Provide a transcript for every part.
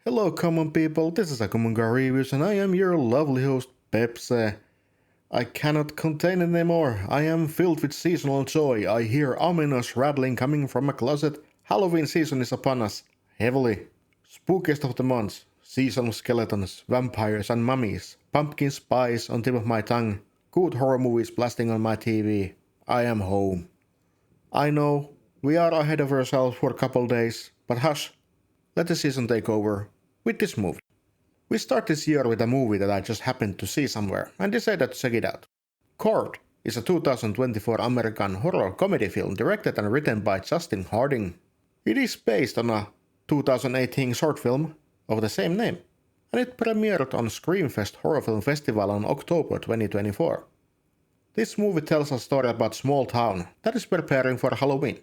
Hello common people, this is a Common Guy Reviews and I am your lovely host Pepse. I cannot contain it anymore, I am filled with seasonal joy, I hear ominous rattling coming from a closet, Halloween season is upon us, heavily. Spookiest of the months, seasonal skeletons, vampires and mummies, pumpkin spice on tip of my tongue, good horror movies blasting on my TV, I am home. I know, we are ahead of ourselves for a couple days, but hush. Let the season take over with this movie. We start this year with a movie that I just happened to see somewhere and decided to check it out. Cord is a 2024 American horror comedy film directed and written by Justin Harding. It is based on a 2018 short film of the same name, and it premiered on Screamfest Horror Film Festival on October 2024. This movie tells a story about a small town that is preparing for Halloween.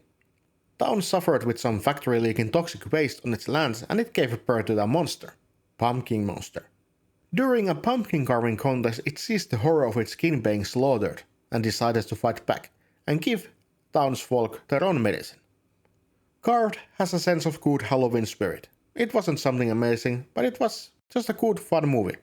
Town suffered with some factory leaking toxic waste on its lands and it gave birth to a monster, Pumpkin Monster. During a pumpkin carving contest it sees the horror of its kin being slaughtered and decides to fight back and give townsfolk their own medicine. Card has a sense of good Halloween spirit. It wasn't something amazing, but it was just a good fun movie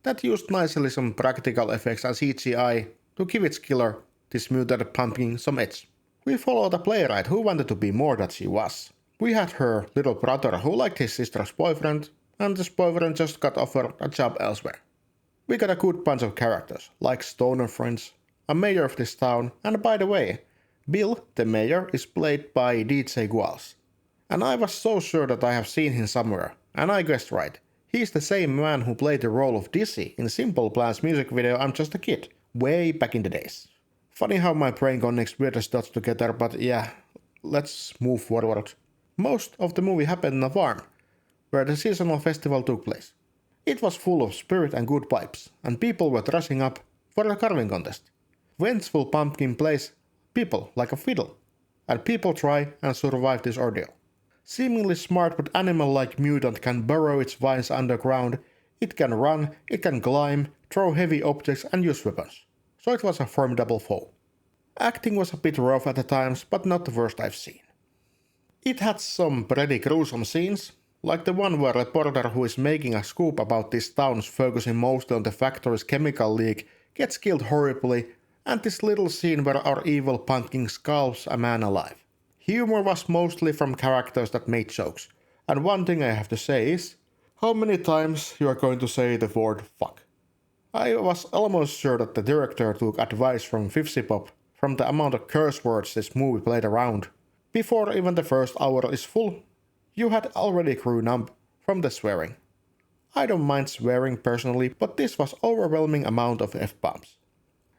that used nicely some practical effects and CGI to give its killer, this muted pumpkin, some edge. We followed a playwright who wanted to be more than she was. We had her little brother who liked his sister's boyfriend, and this boyfriend just got offered a job elsewhere. We got a good bunch of characters, like stoner friends, a mayor of this town, and by the way, Bill, the mayor, is played by DJ Guals. And I was so sure that I have seen him somewhere, and I guessed right. He's the same man who played the role of Dizzy in Simple Plan's music video I'm Just a Kid, way back in the days. Funny how my brain connects weirdest dots together, but yeah, let's move forward. Most of the movie happened in a farm, where the seasonal festival took place. It was full of spirit and good vibes, and people were dressing up for the carving contest. Vengeful pumpkin plays people like a fiddle, and people try and survive this ordeal. Seemingly smart but animal-like mutant can burrow its vines underground, it can run, it can climb, throw heavy objects and use weapons. So it was a formidable foe. Acting was a bit rough at the times, but not the worst I've seen. It had some pretty gruesome scenes, like the one where a reporter who is making a scoop about this town focusing mostly on the factory's chemical leak gets killed horribly, and this little scene where our evil pumpkin scalps a man alive. Humor was mostly from characters that made jokes, and one thing I have to say is, how many times you are going to say the word fuck? I was almost sure that the director took advice from Fifty Pop from the amount of curse words this movie played around. Before even the first hour is full, you had already grew numb from the swearing. I don't mind swearing personally, but this was overwhelming amount of F-bombs.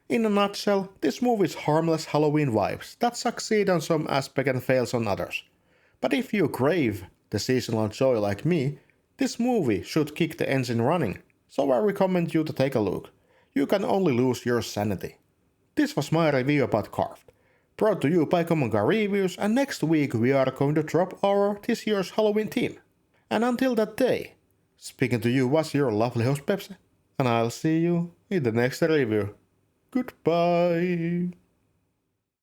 In a nutshell, this movie is harmless Halloween vibes that succeed on some aspect and fails on others. But if you crave the seasonal joy like me, this movie should kick the engine running. So I recommend you to take a look. You can only lose your sanity. This was my review about Carved. Brought to you by Common Guy Reviews, and next week we are going to drop our this year's Halloween theme. And until that day, speaking to you was your lovely host Pepsi, and I'll see you in the next review. Goodbye.